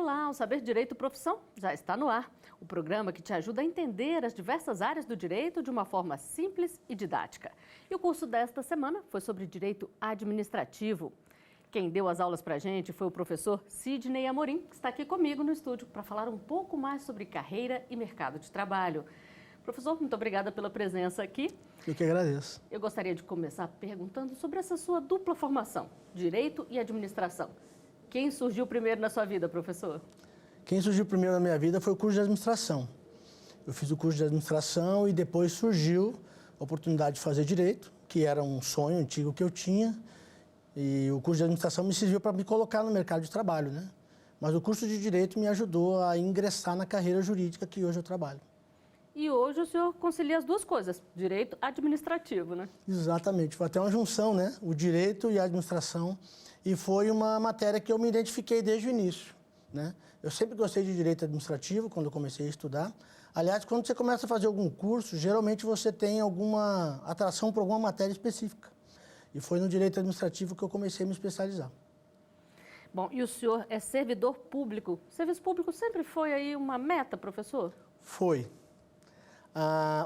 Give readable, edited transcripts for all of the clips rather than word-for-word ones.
Olá, o Saber Direito Profissão já está no ar. O programa que te ajuda a entender as diversas áreas do direito de uma forma simples e didática. E o curso desta semana foi sobre direito administrativo. Quem deu as aulas para a gente foi o professor Sidney Amorim, que está aqui comigo no estúdio para falar um pouco mais sobre carreira e mercado de trabalho. Professor, muito obrigada pela presença aqui. Eu que agradeço. Eu gostaria de começar perguntando sobre essa sua dupla formação, direito e administração. Quem surgiu primeiro na sua vida, professor? Quem surgiu primeiro na minha vida foi o curso de administração. Eu fiz o curso de administração e depois surgiu a oportunidade de fazer direito, que era um sonho antigo que eu tinha. E o curso de administração me serviu para me colocar no mercado de trabalho, né? Mas o curso de direito me ajudou a ingressar na carreira jurídica que hoje eu trabalho. E hoje o senhor concilia as duas coisas, direito administrativo, né? Exatamente, foi até uma junção, né? O direito e a administração. E foi uma matéria que eu me identifiquei desde o início, né? Eu sempre gostei de direito administrativo quando eu comecei a estudar. Aliás, quando você começa a fazer algum curso, geralmente você tem alguma atração por alguma matéria específica. E foi no direito administrativo que eu comecei a me especializar. Bom, e o senhor é servidor público. O serviço público sempre foi aí uma meta, professor? Foi.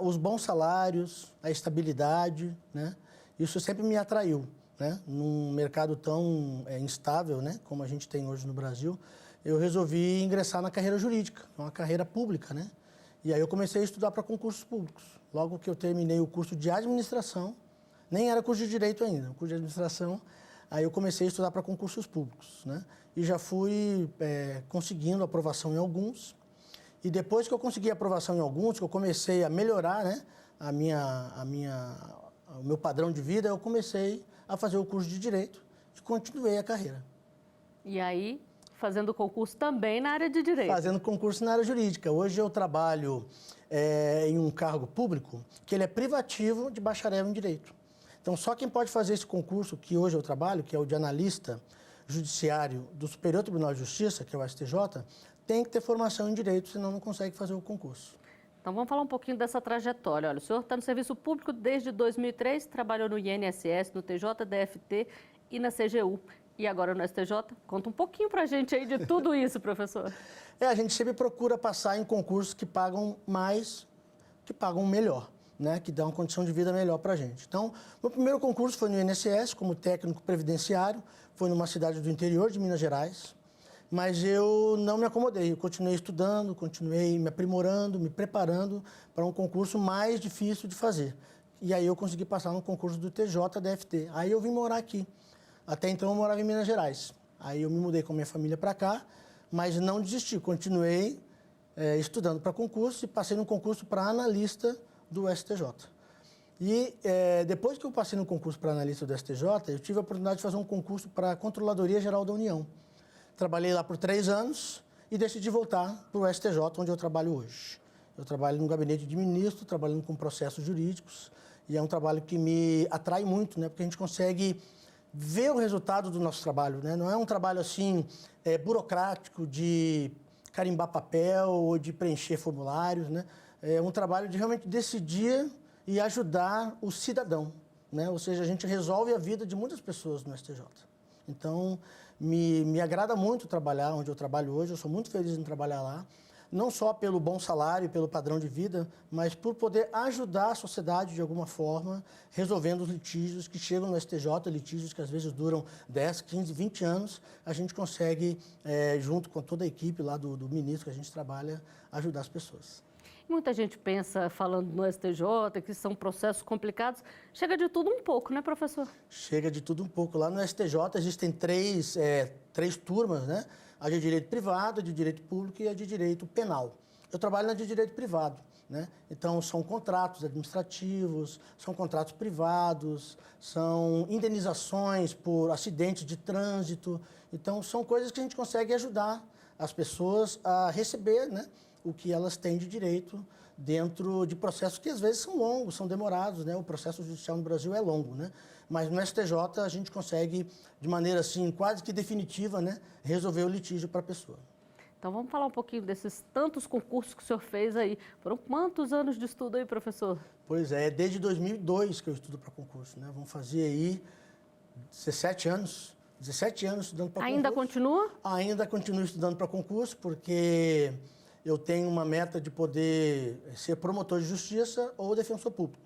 Os bons salários, a estabilidade, né? Isso sempre me atraiu, né? Num mercado tão instável, né? Como a gente tem hoje no Brasil, eu resolvi ingressar na carreira jurídica, uma carreira pública, né? E aí eu comecei a estudar para concursos públicos. Logo que eu terminei o curso de administração, nem era curso de direito ainda, o curso de administração, aí eu comecei a estudar para concursos públicos, né? E já fui conseguindo aprovação em alguns. E depois que eu consegui aprovação em alguns, que eu comecei a melhorar, né, o meu padrão de vida, eu comecei a fazer o curso de Direito e continuei a carreira. E aí, fazendo concurso também na área de Direito? Fazendo concurso na área jurídica. Hoje eu trabalho em um cargo público que ele é privativo de bacharel em Direito. Então, só quem pode fazer esse concurso que hoje eu trabalho, que é o de analista judiciário do Superior Tribunal de Justiça, que é o STJ, tem que ter formação em Direito, senão não consegue fazer o concurso. Então vamos falar um pouquinho dessa trajetória. Olha, o senhor está no serviço público desde 2003, trabalhou no INSS, no TJDFT e na CGU. E agora no STJ? Conta um pouquinho para a gente aí de tudo isso, professor. A gente sempre procura passar em concursos que pagam mais, que pagam melhor, né? Que dão uma condição de vida melhor para a gente. Então, meu primeiro concurso foi no INSS, como técnico previdenciário, foi numa cidade do interior de Minas Gerais. Mas eu não me acomodei, eu continuei estudando, continuei me aprimorando, me preparando para um concurso mais difícil de fazer. E aí eu consegui passar no concurso do TJDFT. Aí eu vim morar aqui. Até então eu morava em Minas Gerais. Aí eu me mudei com a minha família para cá, mas não desisti, continuei estudando para concurso e passei no concurso para analista do STJ. E depois que eu passei no concurso para analista do STJ, eu tive a oportunidade de fazer um concurso para a Controladoria Geral da União. Trabalhei lá por 3 anos e decidi voltar para o STJ, onde eu trabalho hoje. Eu trabalho no gabinete de ministro, trabalhando com processos jurídicos, e é um trabalho que me atrai muito, né? Porque a gente consegue ver o resultado do nosso trabalho, né? Não é um trabalho assim burocrático de carimbar papel ou de preencher formulários, né? É um trabalho de realmente decidir e ajudar o cidadão, né? Ou seja, a gente resolve a vida de muitas pessoas no STJ. Então, me agrada muito trabalhar onde eu trabalho hoje, eu sou muito feliz em trabalhar lá, não só pelo bom salário e pelo padrão de vida, mas por poder ajudar a sociedade de alguma forma, resolvendo os litígios que chegam no STJ, litígios que às vezes duram 10, 15, 20 anos, a gente consegue, junto com toda a equipe lá do ministro que a gente trabalha, ajudar as pessoas. Muita gente pensa, falando no STJ, que são processos complicados. Chega de tudo um pouco, né, professor? Chega de tudo um pouco. Lá no STJ existem três turmas, né? A de direito privado, a de direito público e a de direito penal. Eu trabalho na de direito privado, né? Então, são contratos administrativos, são contratos privados, são indenizações por acidentes de trânsito. Então, são coisas que a gente consegue ajudar as pessoas a receber, né, o que elas têm de direito dentro de processos que às vezes são longos, são demorados, né? O processo judicial no Brasil é longo, né? Mas no STJ a gente consegue, de maneira assim, quase que definitiva, né, resolver o litígio para a pessoa. Então vamos falar um pouquinho desses tantos concursos que o senhor fez aí. Foram quantos anos de estudo aí, professor? Pois é, desde 2002 que eu estudo para concurso, né? Vamos fazer aí 17 anos 17 anos estudando para concurso. Ainda continua? Ainda continuo estudando para concurso, porque eu tenho uma meta de poder ser promotor de justiça ou defensor público.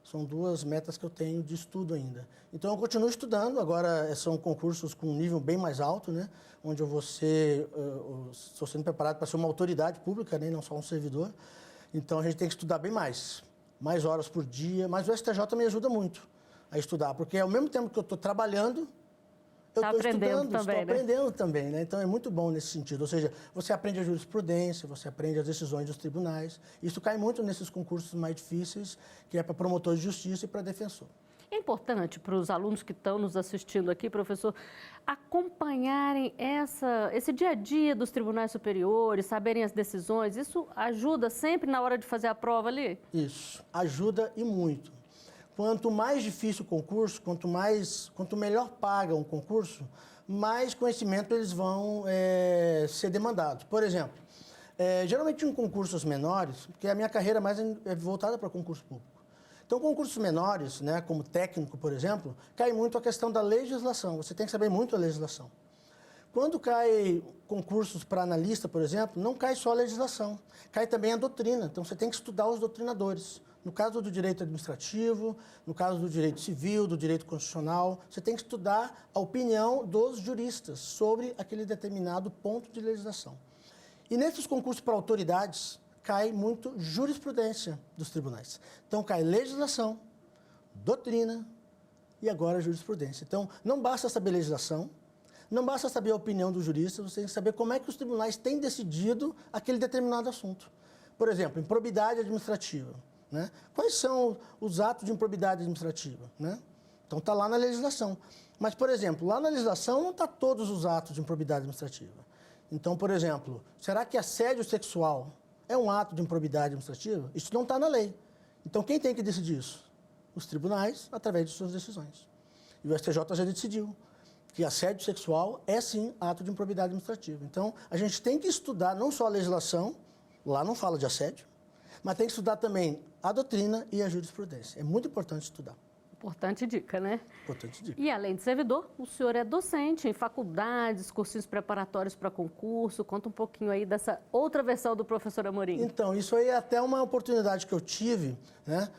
São duas metas que eu tenho de estudo ainda. Então, eu continuo estudando. Agora, são concursos com um nível bem mais alto, né? Onde eu vou ser, estou sendo preparado para ser uma autoridade pública, né? Não só um servidor. Então, a gente tem que estudar bem mais horas por dia. Mas o STJ me ajuda muito a estudar, porque ao mesmo tempo que eu estou trabalhando, eu estou estudando, estou aprendendo também, né? Então, é muito bom nesse sentido. Ou seja, você aprende a jurisprudência, você aprende as decisões dos tribunais. Isso cai muito nesses concursos mais difíceis, que é para promotor de justiça e para defensor. É importante para os alunos que estão nos assistindo aqui, professor, acompanharem esse dia a dia dos tribunais superiores, saberem as decisões. Isso ajuda sempre na hora de fazer a prova ali? Isso, ajuda e muito. Quanto mais difícil o concurso, quanto melhor paga um concurso, mais conhecimento eles vão ser demandados. Por exemplo, geralmente em concursos menores, porque a minha carreira mais é voltada para concurso público. Então, concursos menores, né, como técnico, por exemplo, cai muito a questão da legislação. Você tem que saber muito a legislação. Quando cai concursos para analista, por exemplo, não cai só a legislação, cai também a doutrina. Então, você tem que estudar os doutrinadores. No caso do direito administrativo, no caso do direito civil, do direito constitucional, você tem que estudar a opinião dos juristas sobre aquele determinado ponto de legislação. E nesses concursos para autoridades, cai muito jurisprudência dos tribunais. Então, cai legislação, doutrina e agora jurisprudência. Então, não basta saber legislação, não basta saber a opinião dos juristas, você tem que saber como é que os tribunais têm decidido aquele determinado assunto. Por exemplo, improbidade administrativa. Né? Quais são os atos de improbidade administrativa? Né? Então, está lá na legislação. Mas, por exemplo, lá na legislação não está todos os atos de improbidade administrativa. Então, por exemplo, será que assédio sexual é um ato de improbidade administrativa? Isso não está na lei. Então, quem tem que decidir isso? Os tribunais, através de suas decisões. E o STJ já decidiu que assédio sexual é, sim, ato de improbidade administrativa. Então, a gente tem que estudar não só a legislação, lá não fala de assédio, mas tem que estudar também a doutrina e a jurisprudência. É muito importante estudar. Importante dica, né? Importante dica. E além de servidor, o senhor é docente em faculdades, cursinhos preparatórios para concurso. Conta um pouquinho aí dessa outra versão do professor Amorim. Então, isso aí é até uma oportunidade que eu tive, né?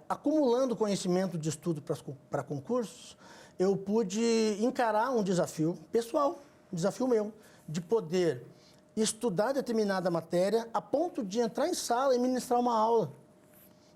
Acumulando conhecimento de estudo para concursos, eu pude encarar um desafio pessoal, um desafio meu, de poder estudar determinada matéria a ponto de entrar em sala e ministrar uma aula.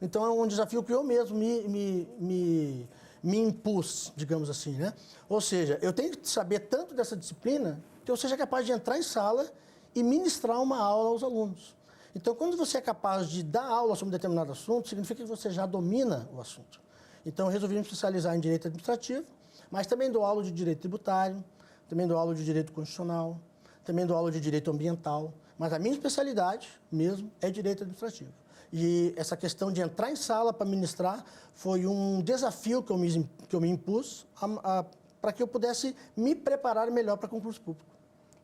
Então, é um desafio que eu mesmo me impus, digamos assim, né? Ou seja, eu tenho que saber tanto dessa disciplina que eu seja capaz de entrar em sala e ministrar uma aula aos alunos. Então, quando você é capaz de dar aula sobre um determinado assunto, significa que você já domina o assunto. Então, eu resolvi me especializar em direito administrativo, mas também dou aula de direito tributário, também dou aula de direito constitucional, também dou aula de direito ambiental, mas a minha especialidade mesmo é direito administrativo. E essa questão de entrar em sala para ministrar foi um desafio que eu me impus para que eu pudesse me preparar melhor para concurso público.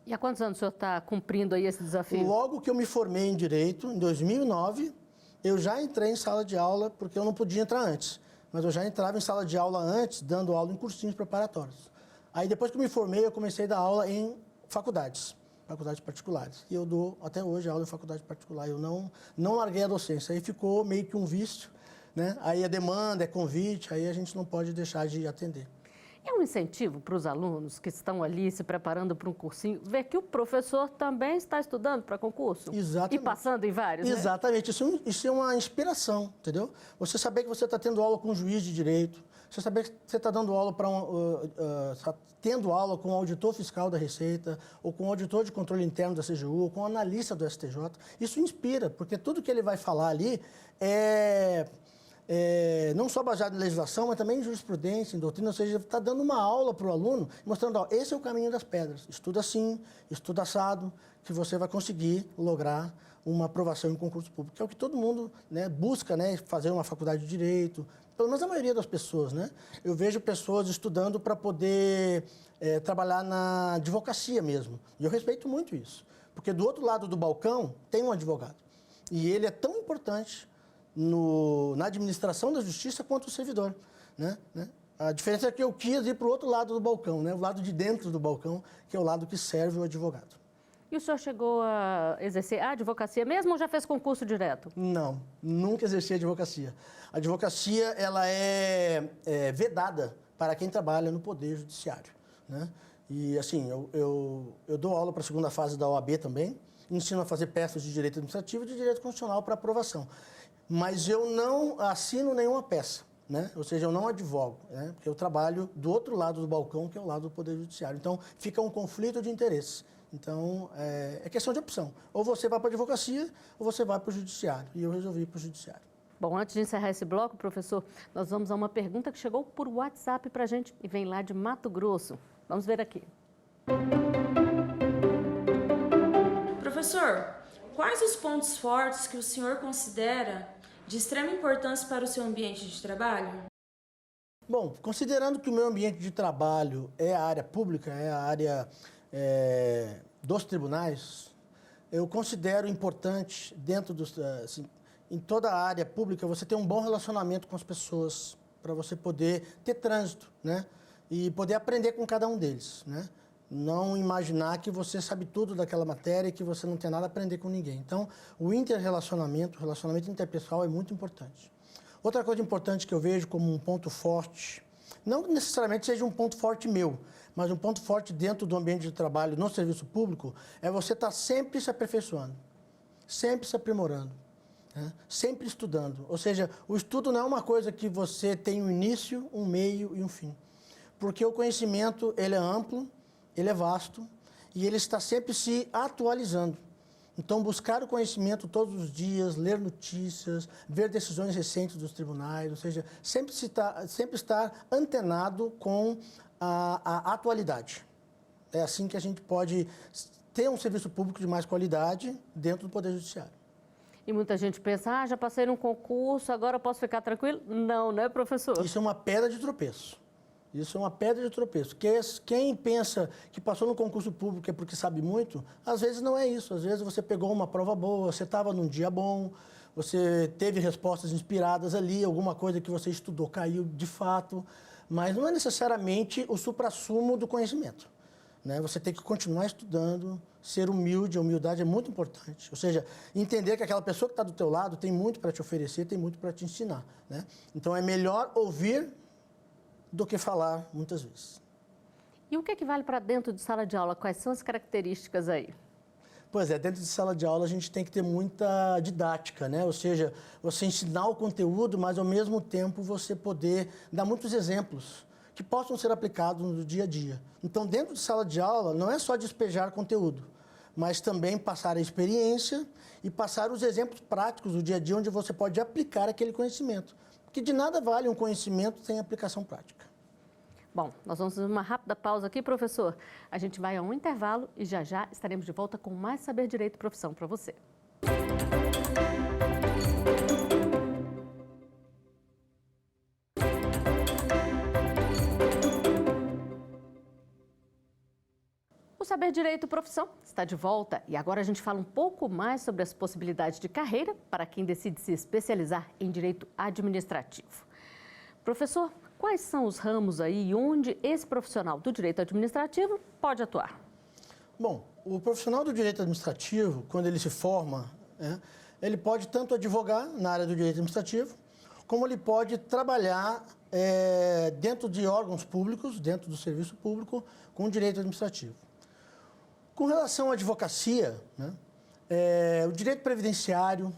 E há quantos anos o senhor está cumprindo aí esse desafio? Logo que eu me formei em Direito, em 2009, eu já entrei em sala de aula, porque eu não podia entrar antes. Mas eu já entrava em sala de aula antes, dando aula em cursinhos preparatórios. Aí, depois que eu me formei, eu comecei a dar aula em faculdades particulares. E eu dou, até hoje, aula em faculdade particular. Eu não larguei a docência. Aí ficou meio que um vício, né? Aí a demanda, é convite, aí a gente não pode deixar de atender. É um incentivo para os alunos que estão ali se preparando para um cursinho, ver que o professor também está estudando para concurso? Exatamente. E passando em vários, né? Exatamente. Isso é uma inspiração, entendeu? Você saber que você está tendo aula com um juiz de direito, você saber que você está dando aula tendo aula com o auditor fiscal da Receita, ou com o auditor de controle interno da CGU, ou com o analista do STJ. Isso inspira, porque tudo que ele vai falar ali não só baseado em legislação, mas também em jurisprudência, em doutrina, ou seja, está dando uma aula para o aluno, mostrando, ó, esse é o caminho das pedras. Estuda assim, estuda assado, que você vai conseguir lograr uma aprovação em concurso público, que é o que todo mundo, né, busca, né, fazer uma faculdade de Direito, pelo menos a maioria das pessoas, né? Eu vejo pessoas estudando para poder trabalhar na advocacia mesmo, e eu respeito muito isso, porque do outro lado do balcão tem um advogado, e ele é tão importante na administração da justiça quanto o servidor, né? A diferença é que eu quis ir para o outro lado do balcão, né? O lado de dentro do balcão, que é o lado que serve o advogado. E o senhor chegou a exercer a advocacia mesmo ou já fez concurso direto? Não, nunca exerci advocacia. A advocacia, ela é vedada para quem trabalha no Poder Judiciário, né? E, assim, eu dou aula para a segunda fase da OAB também, ensino a fazer peças de direito administrativo e de direito constitucional para aprovação. Mas eu não assino nenhuma peça, né? Ou seja, eu não advogo, né? Porque eu trabalho do outro lado do balcão, que é o lado do Poder Judiciário. Então, fica um conflito de interesse. Então, é questão de opção. Ou você vai para a advocacia, ou você vai para o judiciário. E eu resolvi ir para o judiciário. Bom, antes de encerrar esse bloco, professor, nós vamos a uma pergunta que chegou por WhatsApp para a gente e vem lá de Mato Grosso. Vamos ver aqui. Professor, quais os pontos fortes que o senhor considera de extrema importância para o seu ambiente de trabalho? Bom, considerando que o meu ambiente de trabalho é a área pública, é a área dos tribunais, eu considero importante, dentro dos, assim, em toda a área pública, você ter um bom relacionamento com as pessoas, para você poder ter trânsito, né? E poder aprender com cada um deles, né? Não imaginar que você sabe tudo daquela matéria e que você não tem nada a aprender com ninguém. Então, o interrelacionamento, o relacionamento interpessoal é muito importante. Outra coisa importante que eu vejo como um ponto forte, não necessariamente seja um ponto forte meu, mas um ponto forte dentro do ambiente de trabalho no serviço público, é você estar sempre se aperfeiçoando, sempre se aprimorando, né? Sempre estudando. Ou seja, o estudo não é uma coisa que você tem um início, um meio e um fim. Porque o conhecimento, ele é amplo, ele é vasto e ele está sempre se atualizando. Então, buscar o conhecimento todos os dias, ler notícias, ver decisões recentes dos tribunais, ou seja, sempre estar antenado com a atualidade. É assim que a gente pode ter um serviço público de mais qualidade dentro do Poder Judiciário. E muita gente pensa, já passei num concurso, agora eu posso ficar tranquilo? Não, né, professor? Isso é uma pedra de tropeço. Isso é uma pedra de tropeço. Quem pensa que passou no concurso público é porque sabe muito, às vezes não é isso. Às vezes você pegou uma prova boa, você estava num dia bom, você teve respostas inspiradas ali, alguma coisa que você estudou caiu de fato, mas não é necessariamente o suprassumo do conhecimento, né? Você tem que continuar estudando, ser humilde, a humildade é muito importante. Ou seja, entender que aquela pessoa que está do teu lado tem muito para te oferecer, tem muito para te ensinar, né? Então é melhor ouvir do que falar muitas vezes. E o que vale para dentro de sala de aula? Quais são as características aí? Pois é, dentro de sala de aula a gente tem que ter muita didática, né? Ou seja, você ensinar o conteúdo, mas ao mesmo tempo você poder dar muitos exemplos que possam ser aplicados no dia a dia. Então, dentro de sala de aula, não é só despejar conteúdo, mas também passar a experiência e passar os exemplos práticos do dia a dia onde você pode aplicar aquele conhecimento. Porque de nada vale um conhecimento sem aplicação prática. Bom, nós vamos fazer uma rápida pausa aqui, professor. A gente vai a um intervalo e já estaremos de volta com mais Saber Direito e Profissão para você. O Saber Direito e Profissão está de volta e agora a gente fala um pouco mais sobre as possibilidades de carreira para quem decide se especializar em direito administrativo. Professor, quais são os ramos aí onde esse profissional do direito administrativo pode atuar? Bom, o profissional do direito administrativo, quando ele se forma, ele pode tanto advogar na área do direito administrativo, como ele pode trabalhar dentro de órgãos públicos, dentro do serviço público, com direito administrativo. Com relação à advocacia, o direito previdenciário,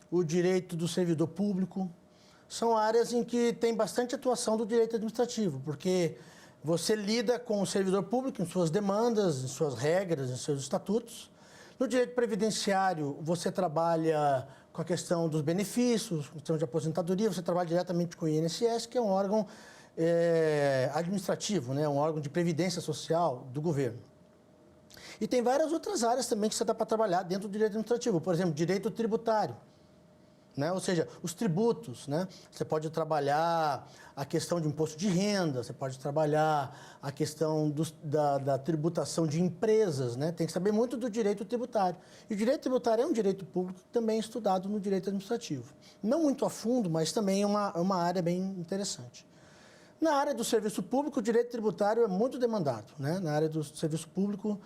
o direito do servidor público, são áreas em que tem bastante atuação do direito administrativo, porque você lida com o servidor público em suas demandas, em suas regras, em seus estatutos. No direito previdenciário, você trabalha com a questão dos benefícios, questão de aposentadoria, você trabalha diretamente com o INSS, que é um órgão administrativo, né? Um órgão de previdência social do governo. E tem várias outras áreas também que você dá para trabalhar dentro do direito administrativo. Por exemplo, direito tributário, né? Ou seja, os tributos, né? Você pode trabalhar a questão de imposto de renda, você pode trabalhar a questão da tributação de empresas, né? Tem que saber muito do direito tributário. E o direito tributário é um direito público também estudado no direito administrativo. Não muito a fundo, mas também é uma área bem interessante. Na área do serviço público, o direito tributário é muito demandado, né? Na área do serviço público,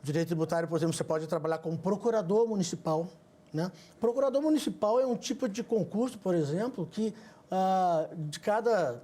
o direito tributário, por exemplo, você pode trabalhar como procurador municipal, né? Procurador municipal é um tipo de concurso, por exemplo, que de cada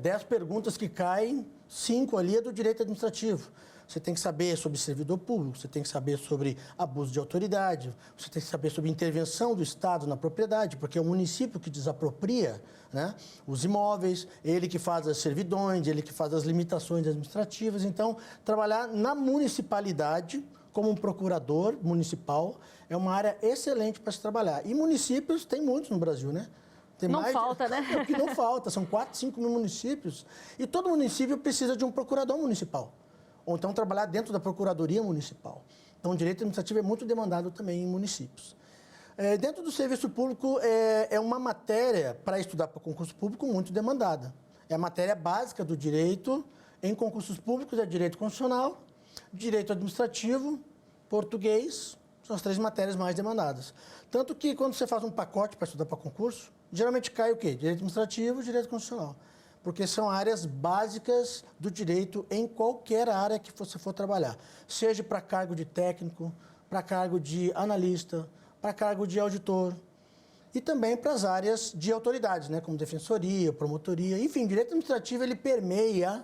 10 perguntas que caem, 5 ali é do direito administrativo. Você tem que saber sobre servidor público, você tem que saber sobre abuso de autoridade, você tem que saber sobre intervenção do Estado na propriedade, porque é o município que desapropria, né, os imóveis, ele que faz as servidões, ele que faz as limitações administrativas. Então, trabalhar na municipalidade como um procurador municipal é uma área excelente para se trabalhar. E municípios tem muitos no Brasil, né? Tem não falta, né? É o que não falta, são 4, 5 mil municípios. E todo município precisa de um procurador municipal. Ou então trabalhar dentro da Procuradoria Municipal. Então, o direito administrativo é muito demandado também em municípios. Dentro do serviço público, é uma matéria para estudar para concurso público muito demandada. É a matéria básica do direito em concursos públicos, é direito constitucional, direito administrativo, português, são as 3 matérias mais demandadas. Tanto que, quando você faz um pacote para estudar para concurso, geralmente cai o quê? Direito administrativo e direito constitucional. Porque são áreas básicas do direito em qualquer área que você for trabalhar. Seja para cargo de técnico, para cargo de analista, para cargo de auditor. E também para as áreas de autoridades, né, como defensoria, promotoria. Enfim, direito administrativo ele permeia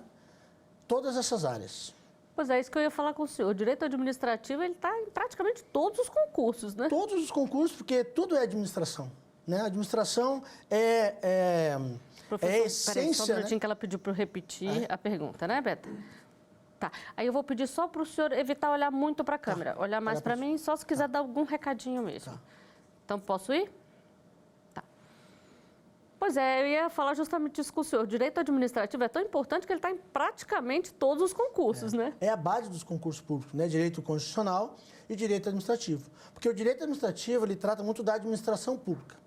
todas essas áreas. Pois é, isso que eu ia falar com o senhor. O direito administrativo ele está em praticamente todos os concursos, né? Todos os concursos, porque tudo é administração. Né? A administração Professor, é a essência, peraí, só um minutinho, né? que ela pediu para eu repetir a pergunta, né, Beta? Tá. Aí eu vou pedir só para o senhor evitar olhar muito para a câmera. Olhar mais para mim, só se quiser dar algum recadinho mesmo. Tá. Então, posso ir? Tá. Pois é, eu ia falar justamente isso com o senhor. O direito administrativo é tão importante que ele está em praticamente todos os concursos, né? É a base dos concursos públicos, né? Direito constitucional e direito administrativo. Porque o direito administrativo, ele trata muito da administração pública.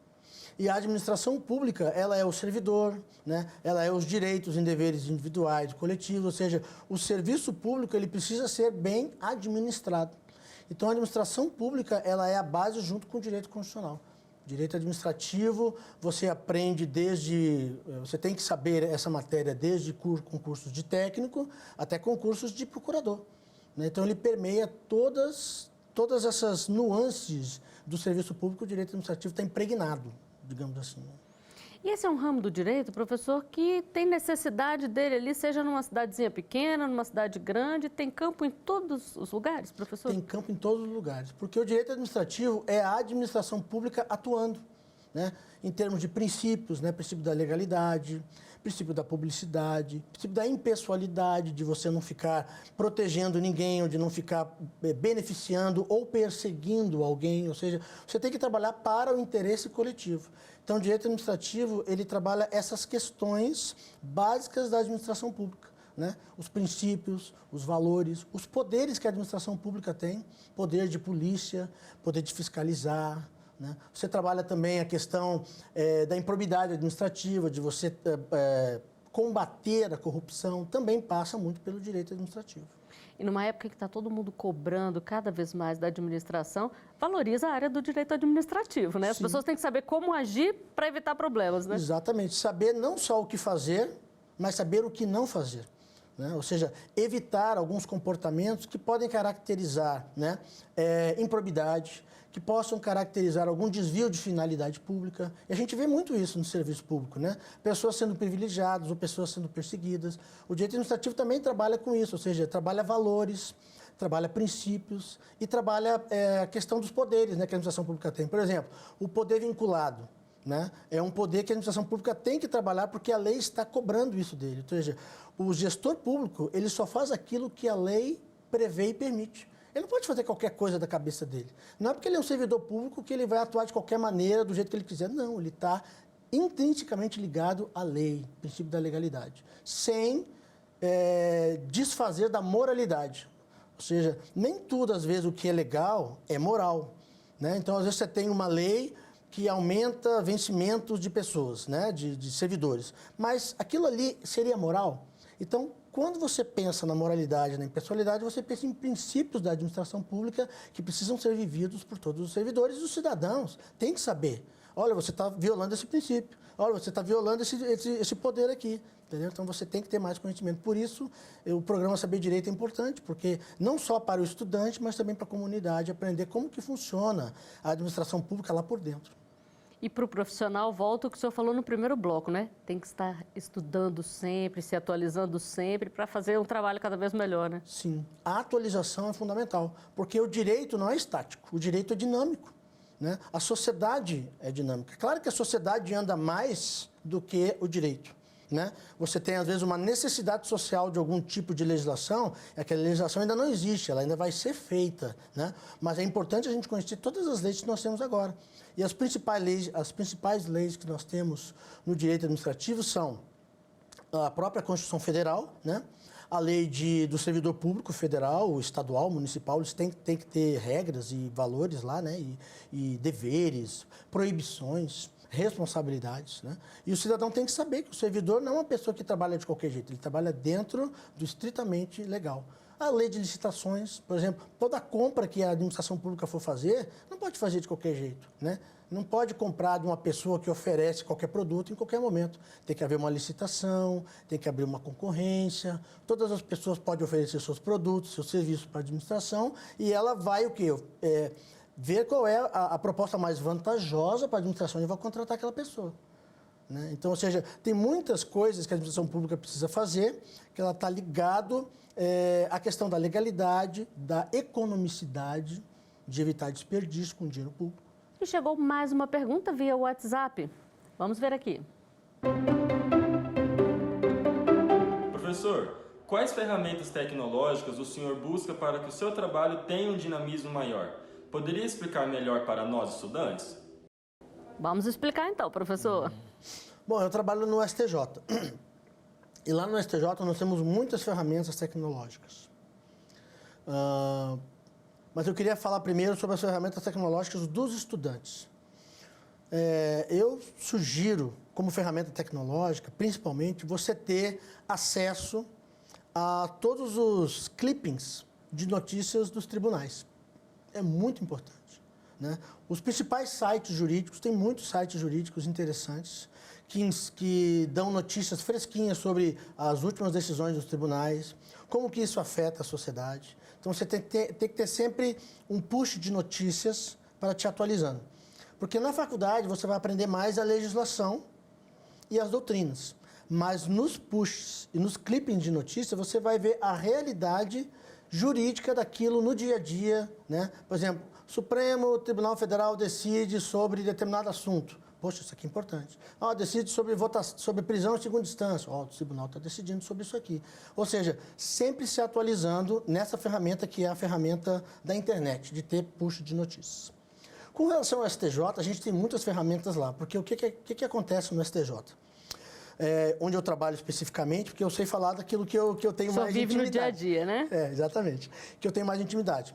E a administração pública, ela é o servidor, né? Ela é os direitos e deveres individuais, coletivos, ou seja, o serviço público ele precisa ser bem administrado. Então, a administração pública ela é a base junto com o direito constitucional. Direito administrativo, você aprende você tem que saber essa matéria desde concursos de técnico até concursos de procurador. Né? Então, ele permeia todas essas nuances do serviço público, o direito administrativo está impregnado, digamos assim. E esse é um ramo do direito, professor, que tem necessidade dele ali, seja numa cidadezinha pequena, numa cidade grande, tem campo em todos os lugares, professor? Tem campo em todos os lugares, porque o direito administrativo é a administração pública atuando, né? Em termos de princípios, né? Princípio da legalidade, princípio da publicidade, princípio da impessoalidade, de você não ficar protegendo ninguém, ou de não ficar beneficiando ou perseguindo alguém, ou seja, você tem que trabalhar para o interesse coletivo. Então, o direito administrativo, ele trabalha essas questões básicas da administração pública, né? Os princípios, os valores, os poderes que a administração pública tem, poder de polícia, poder de fiscalizar, né? Você trabalha também a questão da improbidade administrativa, de você combater a corrupção, também passa muito pelo direito administrativo. E numa época que está todo mundo cobrando cada vez mais da administração, valoriza a área do direito administrativo, né? As pessoas têm que saber como agir para evitar problemas, né? Exatamente. Saber não só o que fazer, mas saber o que não fazer. Né? Ou seja, evitar alguns comportamentos que podem caracterizar, né, improbidade, que possam caracterizar algum desvio de finalidade pública. E a gente vê muito isso no serviço público, né? Pessoas sendo privilegiadas ou pessoas sendo perseguidas. O direito administrativo também trabalha com isso, ou seja, trabalha valores, trabalha princípios e trabalha a questão dos poderes, né, que a administração pública tem. Por exemplo, o poder vinculado. Né? É um poder que a administração pública tem que trabalhar porque a lei está cobrando isso dele. Ou seja, o gestor público ele só faz aquilo que a lei prevê e permite. Ele não pode fazer qualquer coisa da cabeça dele. Não é porque ele é um servidor público que ele vai atuar de qualquer maneira, do jeito que ele quiser. Não, ele está intrinsecamente ligado à lei, princípio da legalidade, sem desfazer da moralidade. Ou seja, nem tudo, às vezes, o que é legal é moral. Né? Então, às vezes, você tem uma lei que aumenta vencimentos de pessoas, né, de servidores. Mas aquilo ali seria moral? Então, quando você pensa na moralidade, na impessoalidade, você pensa em princípios da administração pública que precisam ser vividos por todos os servidores e os cidadãos. Tem que saber. Olha, você está violando esse princípio. Olha, você está violando esse poder aqui. Entendeu? Então, você tem que ter mais conhecimento. Por isso, o programa Saber Direito é importante, porque não só para o estudante, mas também para a comunidade, aprender como que funciona a administração pública lá por dentro. E para o profissional, volta o que o senhor falou no primeiro bloco, né? Tem que estar estudando sempre, se atualizando sempre, para fazer um trabalho cada vez melhor, né? Sim, a atualização é fundamental, porque o direito não é estático, o direito é dinâmico, né? A sociedade é dinâmica. Claro que a sociedade anda mais do que o direito. Né? Você tem, às vezes, uma necessidade social de algum tipo de legislação, e aquela legislação ainda não existe, ela ainda vai ser feita. Né? Mas é importante a gente conhecer todas as leis que nós temos agora. E as principais leis que nós temos no direito administrativo são a própria Constituição Federal, né? A lei do servidor público federal, estadual, municipal, eles têm que ter regras e valores lá, né? E deveres, proibições, responsabilidades, né? E o cidadão tem que saber que o servidor não é uma pessoa que trabalha de qualquer jeito, ele trabalha dentro do estritamente legal. A lei de licitações, por exemplo, toda compra que a administração pública for fazer, não pode fazer de qualquer jeito, né? Não pode comprar de uma pessoa que oferece qualquer produto em qualquer momento. Tem que haver uma licitação, tem que abrir uma concorrência, todas as pessoas podem oferecer seus produtos, seus serviços para a administração e ela vai o quê? Ver qual é a proposta mais vantajosa para a administração e vai contratar aquela pessoa. Né? Então, ou seja, tem muitas coisas que a administração pública precisa fazer, que ela está ligado à questão da legalidade, da economicidade, de evitar desperdício com dinheiro público. E chegou mais uma pergunta via WhatsApp. Vamos ver aqui. Professor, quais ferramentas tecnológicas o senhor busca para que o seu trabalho tenha um dinamismo maior? Poderia explicar melhor para nós, estudantes? Vamos explicar então, professor. Bom, eu trabalho no STJ. E lá no STJ nós temos muitas ferramentas tecnológicas. Mas eu queria falar primeiro sobre as ferramentas tecnológicas dos estudantes. Eu sugiro, como ferramenta tecnológica, principalmente, você ter acesso a todos os clippings de notícias dos tribunais. É muito importante. Né? Os principais sites jurídicos, tem muitos sites jurídicos interessantes que dão notícias fresquinhas sobre as últimas decisões dos tribunais, como que isso afeta a sociedade. Então, você tem que ter sempre um push de notícias para te atualizando. Porque na faculdade você vai aprender mais a legislação e as doutrinas. Mas nos pushes e nos clippings de notícia, você vai ver a realidade jurídica daquilo no dia a dia, né? Por exemplo, Supremo Tribunal Federal decide sobre determinado assunto. Poxa, isso aqui é importante. Decide sobre prisão em segunda instância. O tribunal está decidindo sobre isso aqui. Ou seja, sempre se atualizando nessa ferramenta que é a ferramenta da internet, de ter push de notícias. Com relação ao STJ, a gente tem muitas ferramentas lá, porque o que acontece no STJ? Onde eu trabalho especificamente, porque eu sei falar daquilo que eu tenho Só mais vive intimidade. no dia a dia, né? Exatamente. Que eu tenho mais intimidade.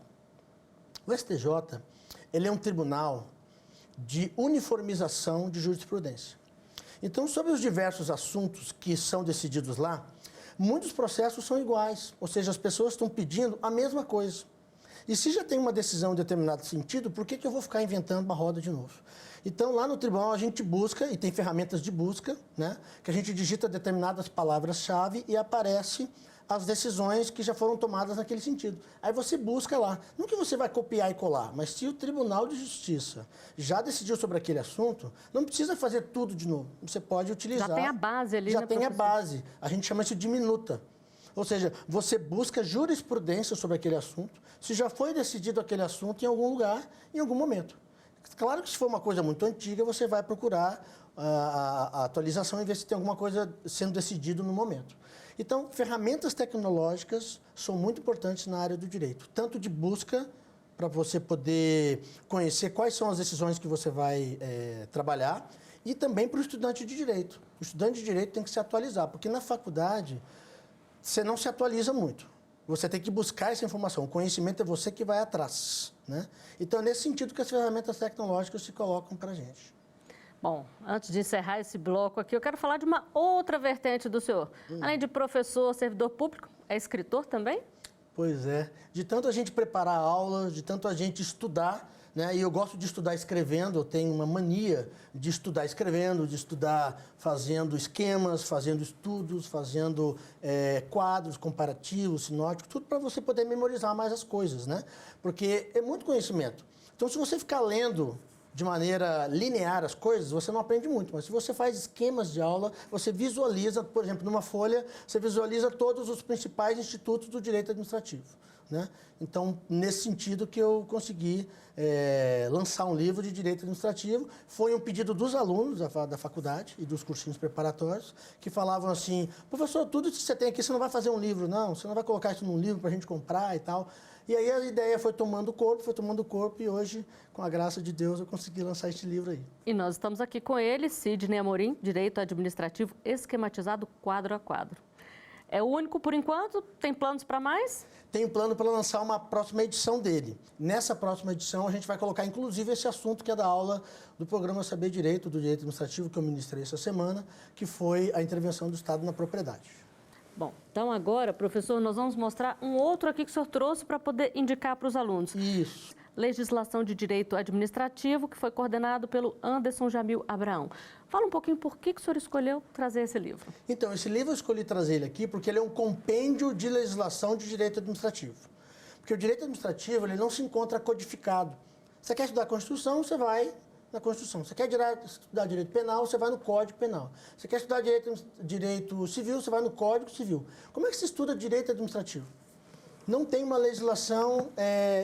O STJ, ele é um tribunal de uniformização de jurisprudência. Então, sobre os diversos assuntos que são decididos lá, muitos processos são iguais, ou seja, as pessoas estão pedindo a mesma coisa. E se já tem uma decisão em determinado sentido, por que eu vou ficar inventando uma roda de novo? Então, lá no tribunal, a gente busca, e tem ferramentas de busca, né, que a gente digita determinadas palavras-chave e aparece as decisões que já foram tomadas naquele sentido. Aí você busca lá. Não que você vai copiar e colar, mas se o Tribunal de Justiça já decidiu sobre aquele assunto, não precisa fazer tudo de novo. Você pode utilizar. Já tem a base ali, Já né, tem professor? a base. A gente chama isso de minuta. Ou seja, você busca jurisprudência sobre aquele assunto, se já foi decidido aquele assunto em algum lugar, em algum momento. Claro que se for uma coisa muito antiga, você vai procurar a atualização e ver se tem alguma coisa sendo decidido no momento. Então, ferramentas tecnológicas são muito importantes na área do direito, tanto de busca, para você poder conhecer quais são as decisões que você vai trabalhar, e também para o estudante de direito. O estudante de direito tem que se atualizar, porque na faculdade você não se atualiza muito. Você tem que buscar essa informação. O conhecimento é você que vai atrás, né? Então, é nesse sentido que as ferramentas tecnológicas se colocam para a gente. Bom, antes de encerrar esse bloco aqui, eu quero falar de uma outra vertente do senhor. Além de professor, servidor público, é escritor também? Pois é. De tanto a gente preparar aulas, de tanto a gente estudar, né? E eu gosto de estudar escrevendo, eu tenho uma mania de estudar escrevendo, de estudar fazendo esquemas, fazendo estudos, fazendo quadros comparativos, sinóticos, tudo para você poder memorizar mais as coisas, né? Porque é muito conhecimento. Então, se você ficar lendo de maneira linear as coisas, você não aprende muito. Mas se você faz esquemas de aula, você visualiza, por exemplo, numa folha, você visualiza todos os principais institutos do direito administrativo, né? Então, nesse sentido que eu consegui lançar um livro de direito administrativo. Foi um pedido dos alunos da faculdade e dos cursinhos preparatórios, que falavam assim: professor, tudo que você tem aqui, você não vai fazer um livro, não, você não vai colocar isso num livro para a gente comprar e tal. E aí a ideia foi tomando corpo, e hoje, com a graça de Deus, eu consegui lançar este livro aí. E nós estamos aqui com ele, Sidney Amorim, Direito Administrativo Esquematizado quadro a quadro. É o único por enquanto? Tem planos para mais? Tenho plano para lançar uma próxima edição dele. Nessa próxima edição, a gente vai colocar, inclusive, esse assunto que é da aula do programa Saber Direito, do Direito Administrativo, que eu ministrei essa semana, que foi a intervenção do Estado na propriedade. Bom, então agora, professor, nós vamos mostrar um outro aqui que o senhor trouxe para poder indicar para os alunos. Isso. Legislação de Direito Administrativo, que foi coordenado pelo Anderson Jamil Abraão. Fala um pouquinho por que o senhor escolheu trazer esse livro. Então, esse livro eu escolhi trazer ele aqui porque ele é um compêndio de legislação de direito administrativo. Porque o direito administrativo ele não se encontra codificado. Você quer estudar a Constituição, você vai na Constituição. Você quer estudar direito penal, você vai no Código Penal. Você quer estudar direito civil, você vai no Código Civil. Como é que se estuda direito administrativo? Não tem uma legislação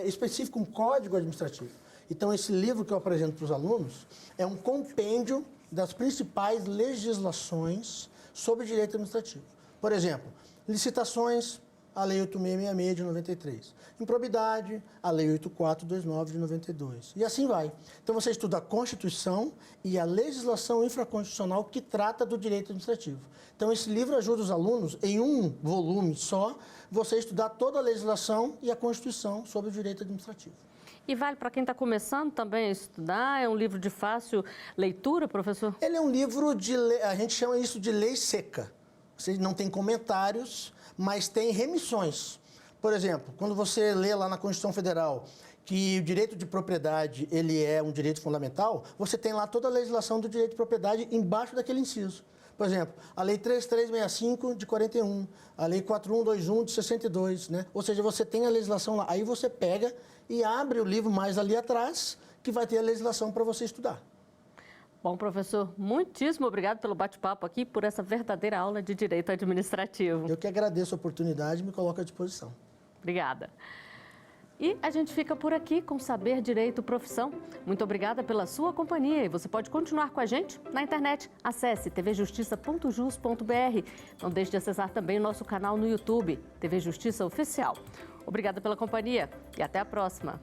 específica, um código administrativo. Então, esse livro que eu apresento para os alunos é um compêndio das principais legislações sobre direito administrativo. Por exemplo, licitações, a Lei 8666 de 93. Improbidade, a Lei 8429 de 92. E assim vai. Então, você estuda a Constituição e a legislação infraconstitucional que trata do direito administrativo. Então, esse livro ajuda os alunos, em um volume só, você estudar toda a legislação e a Constituição sobre o direito administrativo. E vale para quem está começando também a estudar? É um livro de fácil leitura, professor? Ele é um livro a gente chama isso de lei seca. Você não tem comentários, mas tem remissões. Por exemplo, quando você lê lá na Constituição Federal que o direito de propriedade ele é um direito fundamental, você tem lá toda a legislação do direito de propriedade embaixo daquele inciso. Por exemplo, a Lei 3365 de 41, a Lei 4121 de 62, né? Ou seja, você tem a legislação lá. Aí você pega e abre o livro mais ali atrás, que vai ter a legislação para você estudar. Bom, professor, muitíssimo obrigado pelo bate-papo aqui, por essa verdadeira aula de Direito Administrativo. Eu que agradeço a oportunidade e me coloco à disposição. Obrigada. E a gente fica por aqui com Saber Direito Profissão. Muito obrigada pela sua companhia e você pode continuar com a gente na internet. Acesse tvjustiça.jus.br. Não deixe de acessar também o nosso canal no YouTube, TV Justiça Oficial. Obrigada pela companhia e até a próxima.